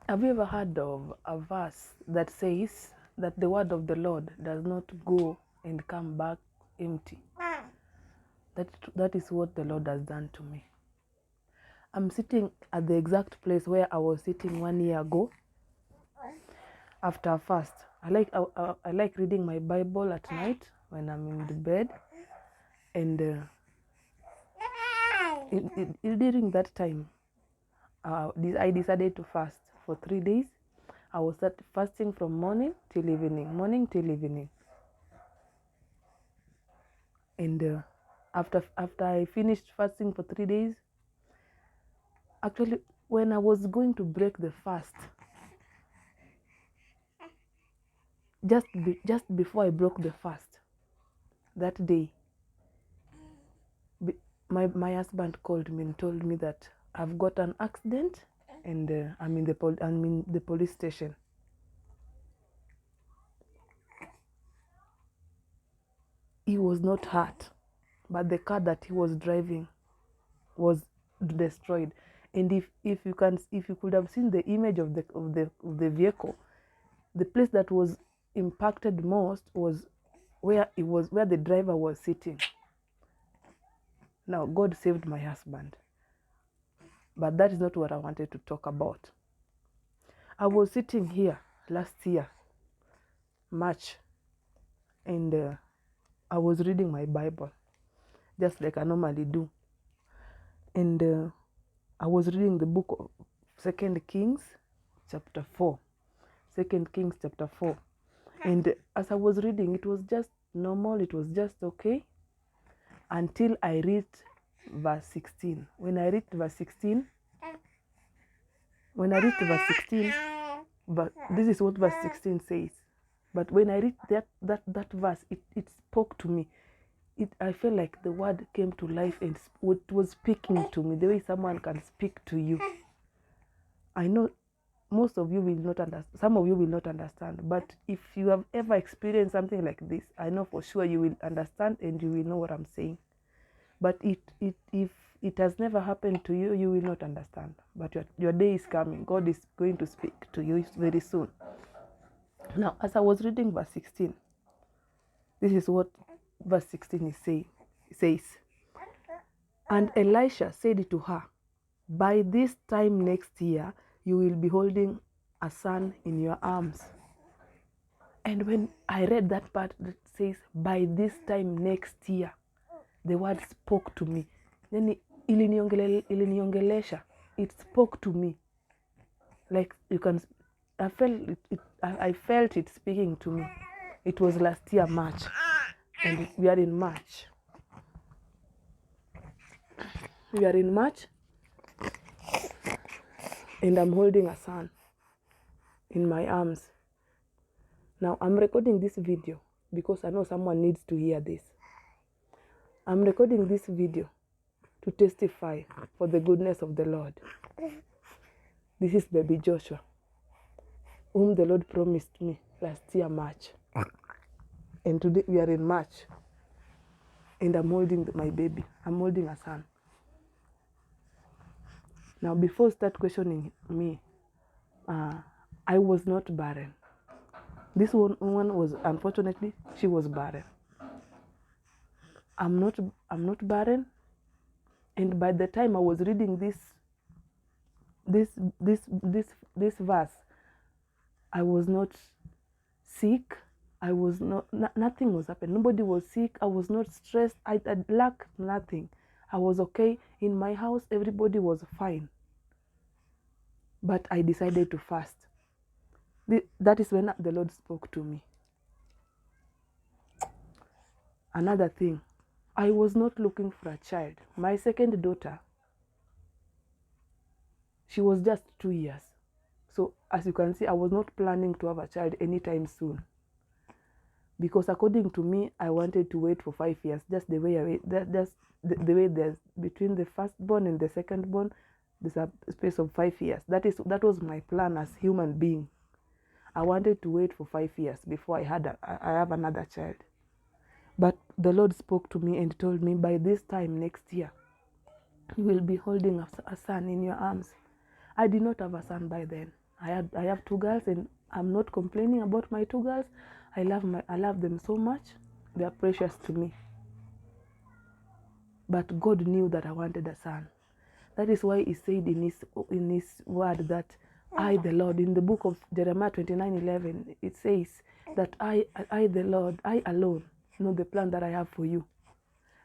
Have you ever heard of a verse that says that the word of the Lord does not go and come back empty? That is what the Lord has done to me. I'm sitting at the exact place where I was sitting 1 year ago after a fast. I like reading my Bible at night when I'm in the bed, and during that time, I decided to fast for 3 days. I was fasting from morning till evening. And after I finished fasting for 3 days, actually, when I was going to break the fast, just before I broke the fast that day, my husband called me and told me that I've got an accident, and I'm in the police station. He was not hurt, but the car that he was driving was destroyed. And if you could have seen the image of the vehicle, the place that was impacted most was where the driver was sitting. Now, God saved my husband, but that is not what I wanted to talk about. I was sitting here last year, March, and I was reading my Bible, just like I normally do. And I was reading the book of 2 Kings chapter 4. 2 Kings chapter 4. And as I was reading, it was just normal, it was just okay, until I reached verse 16. When I reached verse 16, but this is what verse 16 says. But when I read that verse, it spoke to me. I felt like the word came to life and it was speaking to me the way someone can speak to you. I know most of you will not understand, some of you will not understand, but if you have ever experienced something like this, I know for sure you will understand and you will know what I'm saying. But if it has never happened to you, you will not understand. But your day is coming. God is going to speak to you very soon. Now, as I was reading verse 16, this is what verse 16 says. And Elisha said to her, by this time next year, you will be holding a son in your arms. And when I read that part that says, by this time next year, the word spoke to me. Then iliniongelesha. It spoke to me. Like you can, I felt it speaking to me. It was last year, March. And we are in March. And I'm holding a son in my arms. Now, I'm recording this video because I know someone needs to hear this. I'm recording this video to testify for the goodness of the Lord. This is baby Joshua, whom the Lord promised me last year, March. And today we are in March. And I'm holding my baby. I'm holding a son. Now, before you start questioning me, I was not barren. This woman was, unfortunately, she was barren. I'm not barren. And by the time I was reading this verse, I was not sick. I was not, nothing was happening. Nobody was sick. I was not stressed. I lacked nothing. I was okay. In my house, everybody was fine. But I decided to fast. That is when the Lord spoke to me. Another thing, I was not looking for a child. My second daughter, she was just 2 years. So as you can see, I was not planning to have a child anytime soon. Because according to me, I wanted to wait for 5 years. Just the way the way there's between the firstborn and the secondborn, there's a space of 5 years. That was my plan as human being. I wanted to wait for 5 years before I have another child. But the Lord spoke to me and told me, by this time next year, you will be holding a son in your arms. I did not have a son by then. I have 2 girls, and I'm not complaining about my 2 girls. I love them so much. They are precious to me. But God knew that I wanted a son. That is why he said in his word that I, the Lord, in the book of Jeremiah 29:11, it says that I, the Lord, I alone know the plan that I have for you.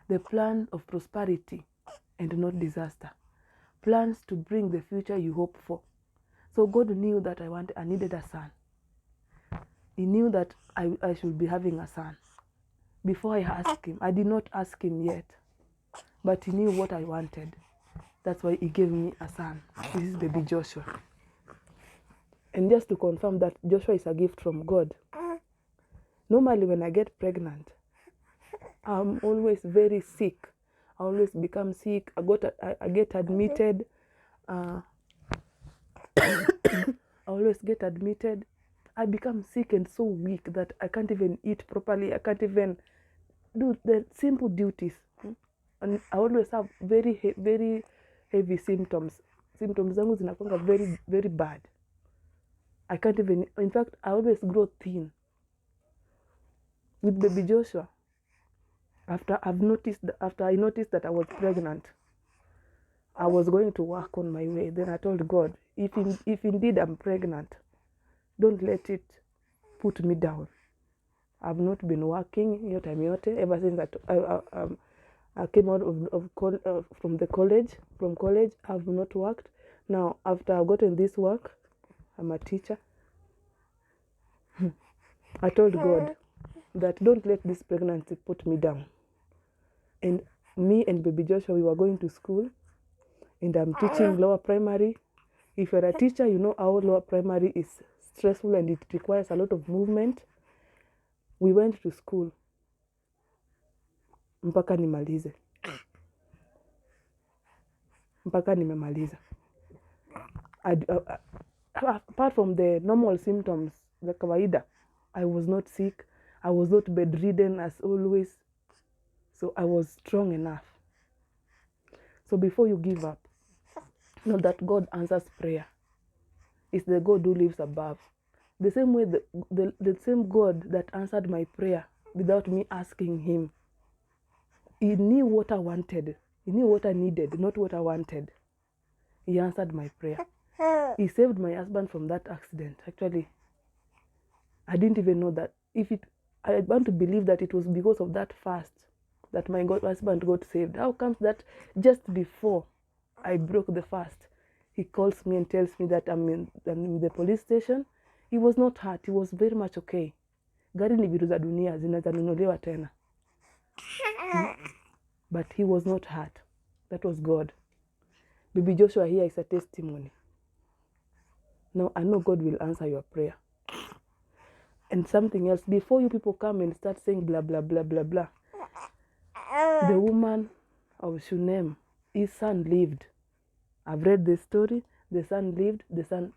The plan of prosperity and not disaster. Plans to bring the future you hope for. So God knew that I needed a son. He knew that I should be having a son. Before I asked him, I did not ask him yet, but he knew what I wanted. That's why he gave me a son. This is baby Joshua. And just to confirm that Joshua is a gift from God. Normally when I get pregnant, I'm always very sick. I always become sick. I get admitted. I always get admitted. I become sick and so weak that I can't even eat properly. I can't even do the simple duties. And I always have very heavy symptoms. Symptoms zangu zinakuanga very, very bad. I can't even, in fact, I always grow thin. With baby Joshua, after I noticed that I was pregnant, I was going to work on my way. Then I told God, if indeed I'm pregnant, don't let it put me down. I've not been working hiyo time yote ever since I came out from college. I've not worked. Now after I've gotten this work, I'm a teacher. I told God that don't let this pregnancy put me down. And me and baby Joshua, we were going to school, and I'm teaching lower primary. If you're a teacher, you know how lower primary is stressful and it requires a lot of movement. We went to school mpaka nimalize. Mpaka nimemaliza. Apart from the normal symptoms, the kawaida, I was not sick. I was not bedridden as always. So I was strong enough. So before you give up, know that God answers prayer. It's the God who lives above. The same way, the same God that answered my prayer without me asking him. He knew what I wanted. He knew what I needed, not what I wanted. He answered my prayer. He saved my husband from that accident. Actually, I didn't even know that. I want to believe that it was because of that fast that my husband got saved. How comes that just before I broke the fast, he calls me and tells me that I'm in the police station? He was not hurt. He was very much okay. Gari ni vitu za dunia zinaweza nunuliwa tena. But he was not hurt. That was God. Baby Joshua here is a testimony. Now I know God will answer your prayer. And something else, before you people come and start saying blah, blah, blah, blah, blah. The woman of Shunem, his son lived. I've read the story. The son lived, the son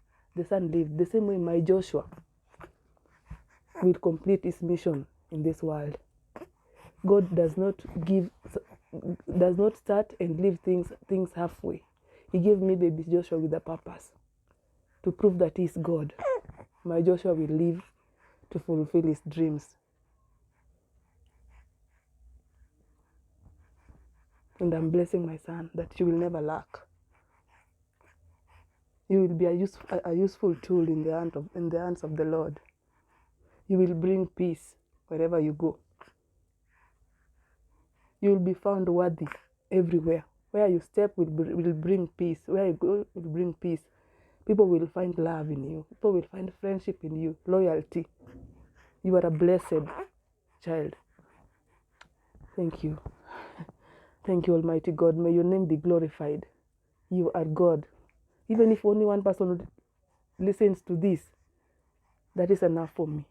lived. The same way my Joshua will complete his mission in this world. God does not start and leave things halfway. He gave me baby Joshua with a purpose, to prove that he is God. My Joshua will live to fulfill his dreams. And I'm blessing my son that you will never lack. You will be a useful tool in the hands of the Lord. You will bring peace wherever you go. You will be found worthy everywhere. Where you step will bring peace. Where you go will bring peace. People will find love in you. People will find friendship in you, loyalty. You are a blessed child. Thank you. Thank you, Almighty God. May your name be glorified. You are God. Even if only one person listens to this, that is enough for me.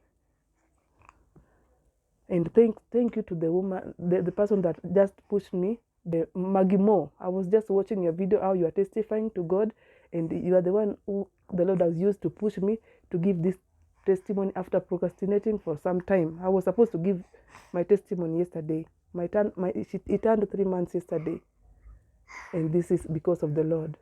And thank you to the woman, the person that just pushed me, the Maggie Moore. I was just watching your video, how you are testifying to God, and you are the one who the Lord has used to push me to give this testimony after procrastinating for some time. I was supposed to give my testimony yesterday. It turned 3 months yesterday. And this is because of the Lord.